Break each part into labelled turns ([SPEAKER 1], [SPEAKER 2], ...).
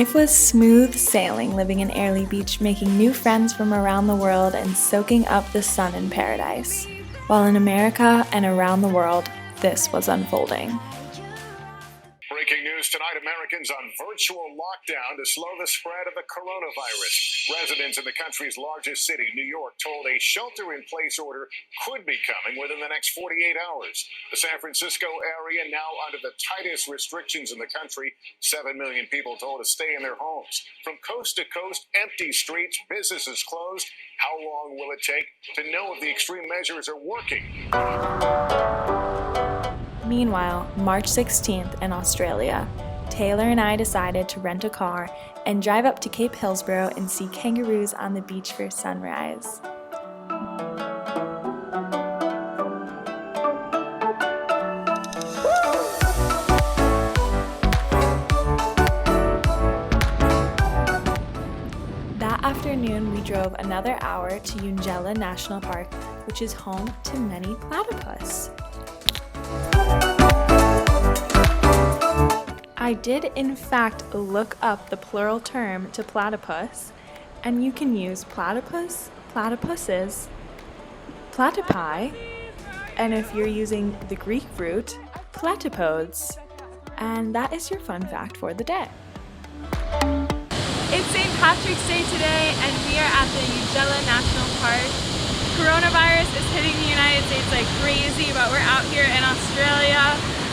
[SPEAKER 1] Life was smooth sailing living in Airlie Beach, making new friends from around the world and soaking up the sun in paradise. While in America and around the world, this was unfolding.
[SPEAKER 2] Breaking news tonight, Americans on virtual lockdown to slow the spread of the coronavirus. Residents in the country's largest city, New York, told a shelter-in-place order could be coming within the next 48 hours. The San Francisco area now under the tightest restrictions in the country. 7 million people told to stay in their homes. From coast to coast, empty streets, businesses closed. How long will it take to know if the extreme measures are working?
[SPEAKER 1] Meanwhile, March 16th in Australia, Taylor and I decided to rent a car and drive up to Cape Hillsborough and see kangaroos on the beach for sunrise. That afternoon, we drove another hour to Eungella National Park, which is home to many platypus. I did in fact look up the plural term to platypus, and you can use platypus, platypuses, platypi, and if you're using the Greek root, platypodes. And that is your fun fact for the day.
[SPEAKER 3] It's St. Patrick's Day today, and we are at the Eungella National Park. Coronavirus is hitting the United States like crazy, but we're out here in Australia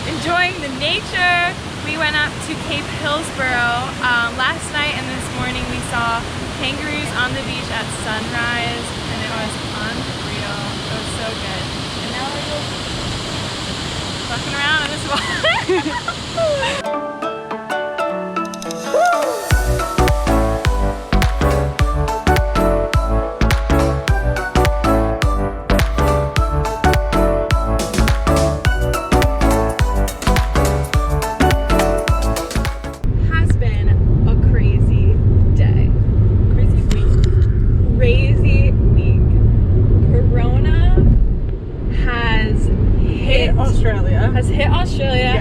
[SPEAKER 3] enjoying the nature. We went up to Cape Hillsborough last night, and this morning we saw kangaroos on the beach at sunrise, and it was unreal. It was so good. And now we're just fucking around in this water.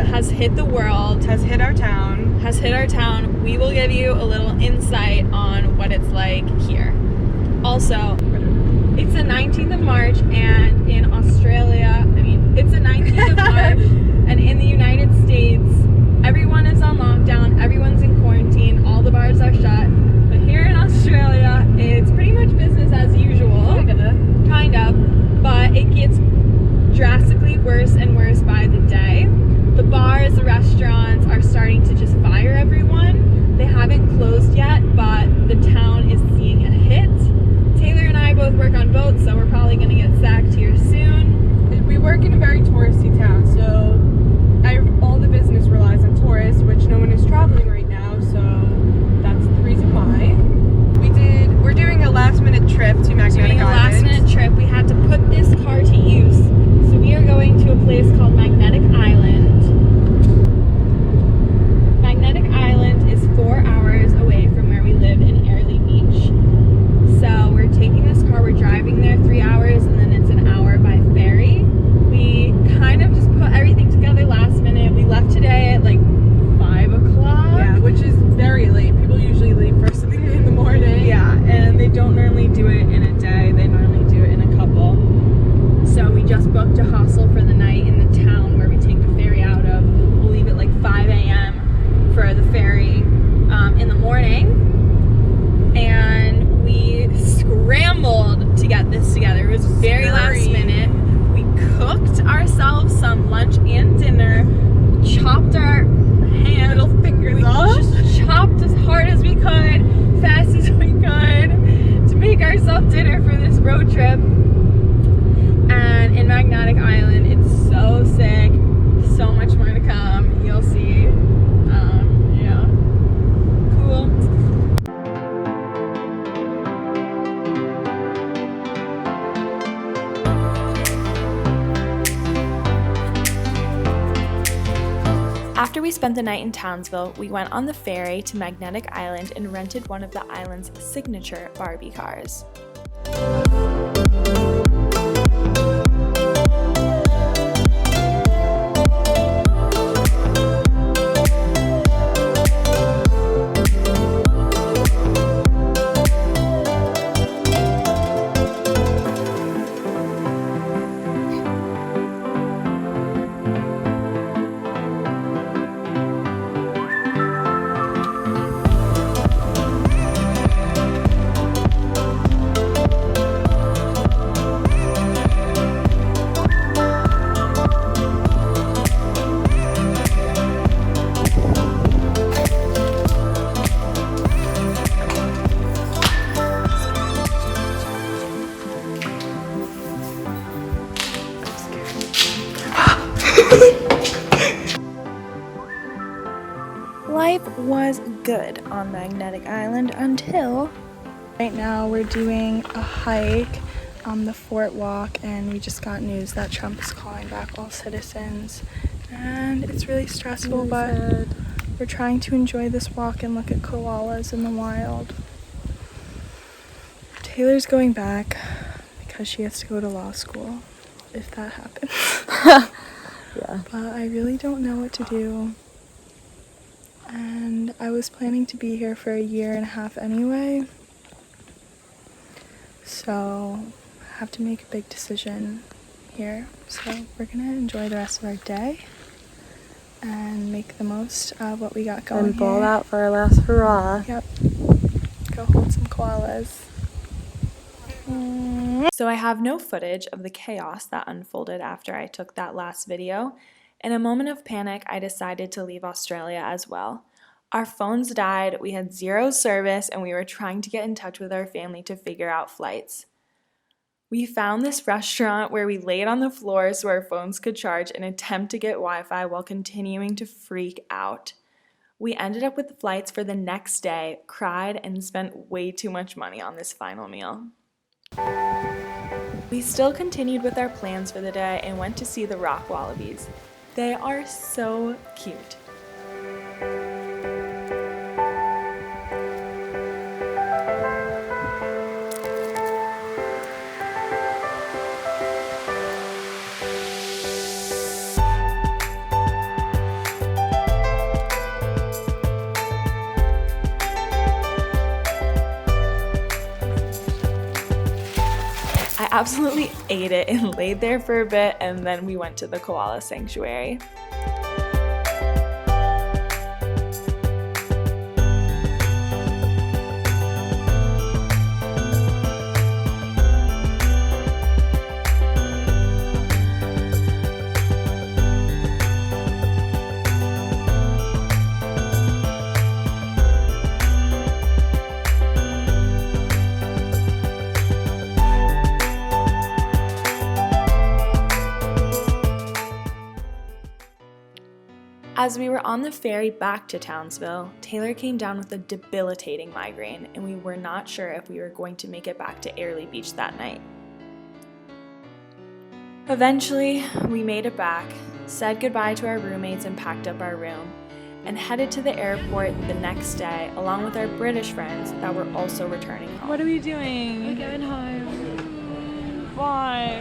[SPEAKER 3] Has hit the world,
[SPEAKER 4] has hit our town.
[SPEAKER 3] We will give you a little insight on what it's like here. Also, it's the 19th of March, and in Australia, it's the 19th of March, and in the United States, everyone is on lockdown, everyone's in quarantine, all the bars are shut. But here in Australia, it's pretty much business as usual. Kind of, but it gets drastically worse and worse by the day. The bars, the restaurants are starting to just fire everyone. They haven't closed yet, but the town is seeing a hit. Taylor and I both work on boats, so we're probably going to get sacked here soon.
[SPEAKER 4] We work in a very touristy town, so all the business relies on tourists, which no one is traveling right now, so that's the reason why. We're doing a last-minute trip to Magnetic Island.
[SPEAKER 3] Last-minute trip. We had to put this car to use, so we are going to a place called Magnetic Island. Magnetic Island is 4 hours away from where we live in Airlie Beach. So we're taking this car, we're driving there 3 hours, and then it's an hour by ferry. We kind of just put everything together last minute. We left today at like 5 o'clock.
[SPEAKER 4] Yeah, which is very late. People usually leave first thing in the morning.
[SPEAKER 3] Yeah, and they don't normally do it in a day. They normally do it in a couple. So we just booked a hostel for the night in the town where we take the ferry out of. We'll leave at like 5 a.m. for the ferry in the morning. And we scrambled to get this together. It was very last minute. We cooked ourselves some lunch and dinner, chopped our hands, little fingers off. Just chopped as hard as we could, fast as we could, to make ourselves dinner for this road trip. And in Magnetic Island, it's so sick. So much more to come. You'll see. Yeah. Cool.
[SPEAKER 1] After we spent the night in Townsville, we went on the ferry to Magnetic Island and rented one of the island's signature Barbie cars. Life was good on Magnetic Island until right now we're doing a hike on the Fort Walk, and we just got news that Trump is calling back all citizens, and it's really stressful, but we're trying to enjoy this walk and look at koalas in the wild. Taylor's going back because she has to go to law school, if that happens.
[SPEAKER 5] Yeah.
[SPEAKER 1] But I really don't know what to do. And I was planning to be here for 1.5 years anyway. So I have to make a big decision here. So we're gonna enjoy the rest of our day and make the most of what we got going
[SPEAKER 5] And ball
[SPEAKER 1] here.
[SPEAKER 5] out for our last hurrah.
[SPEAKER 1] Yep. Go hold some koalas. So I have no footage of the chaos that unfolded after I took that last video. In a moment of panic, I decided to leave Australia as well. Our phones died, we had 0 service, and we were trying to get in touch with our family to figure out flights. We found this restaurant where we laid on the floor so our phones could charge and attempt to get Wi-Fi while continuing to freak out. We ended up with flights for the next day, cried, and spent way too much money on this final meal. We still continued with our plans for the day and went to see the rock wallabies. They are so cute. I absolutely ate it and laid there for a bit, and then we went to the koala sanctuary. As we were on the ferry back to Townsville, Taylor came down with a debilitating migraine, and we were not sure if we were going to make it back to Airlie Beach that night. Eventually, we made it back, said goodbye to our roommates and packed up our room, and headed to the airport the next day along with our British friends that were also returning home.
[SPEAKER 3] What are we doing?
[SPEAKER 5] We're going home.
[SPEAKER 3] Why?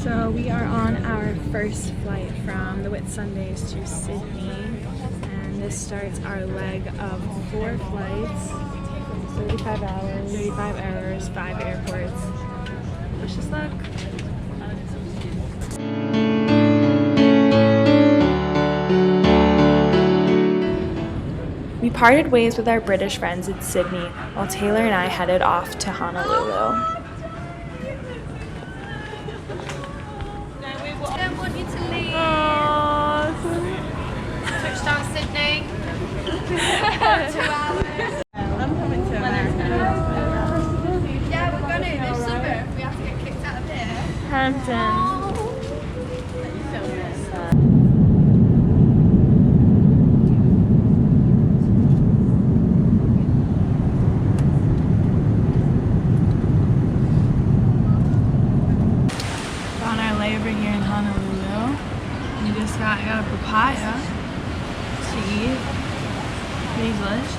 [SPEAKER 1] So we are on our first flight from the Whitsundays to Sydney, and this starts our leg of 4 flights, 35 hours.
[SPEAKER 3] 35 hours, 5 airports.
[SPEAKER 1] Wish us luck. We parted ways with our British friends in Sydney while Taylor and I headed off to Honolulu.
[SPEAKER 6] Don't want you to leave. Touchdown Sydney. 2 hours.
[SPEAKER 3] I'm coming to America.
[SPEAKER 6] Yeah, we're going to this summer. We have to get kicked out of here.
[SPEAKER 3] Hampton. On our layover here in Honolulu, we just got a papaya to eat. Pretty delicious.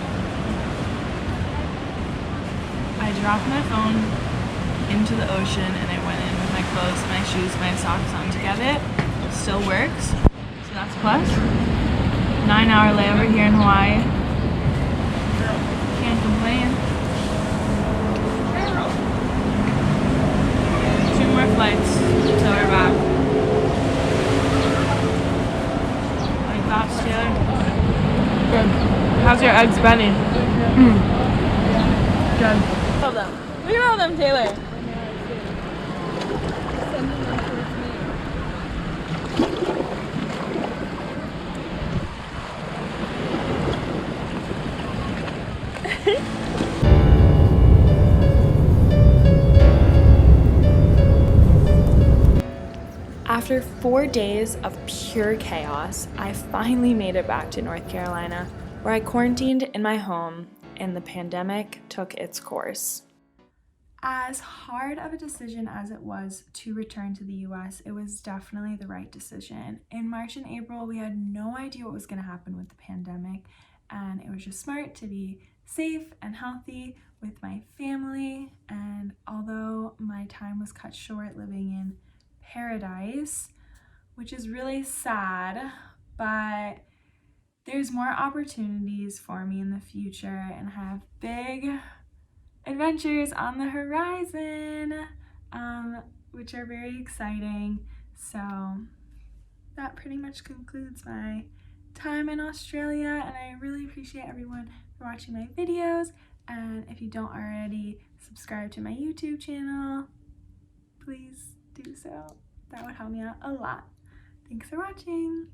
[SPEAKER 3] I dropped my phone into the ocean and I went in with my clothes, my shoes, my socks on to get it. Still works. So that's a plus. 9-hour layover here in Hawaii. Can't complain. 2 more flights till we're back. Like thoughts, Taylor? Good. How's your eggs Benny? Good. Look at them. Look at all them, Taylor.
[SPEAKER 1] After 4 days of pure chaos, I finally made it back to North Carolina, where I quarantined in my home and the pandemic took its course. As hard of a decision as it was to return to the US, it was definitely the right decision. In March and April, we had no idea what was going to happen with the pandemic, and it was just smart to be safe and healthy with my family. And although my time was cut short living in paradise, which is really sad, but there's more opportunities for me in the future, and I have big adventures on the horizon, which are very exciting. So that pretty much concludes my time in Australia, and I really appreciate everyone for watching my videos. And if you don't already subscribe to my YouTube channel, please do so. That would help me out a lot. Thanks for watching.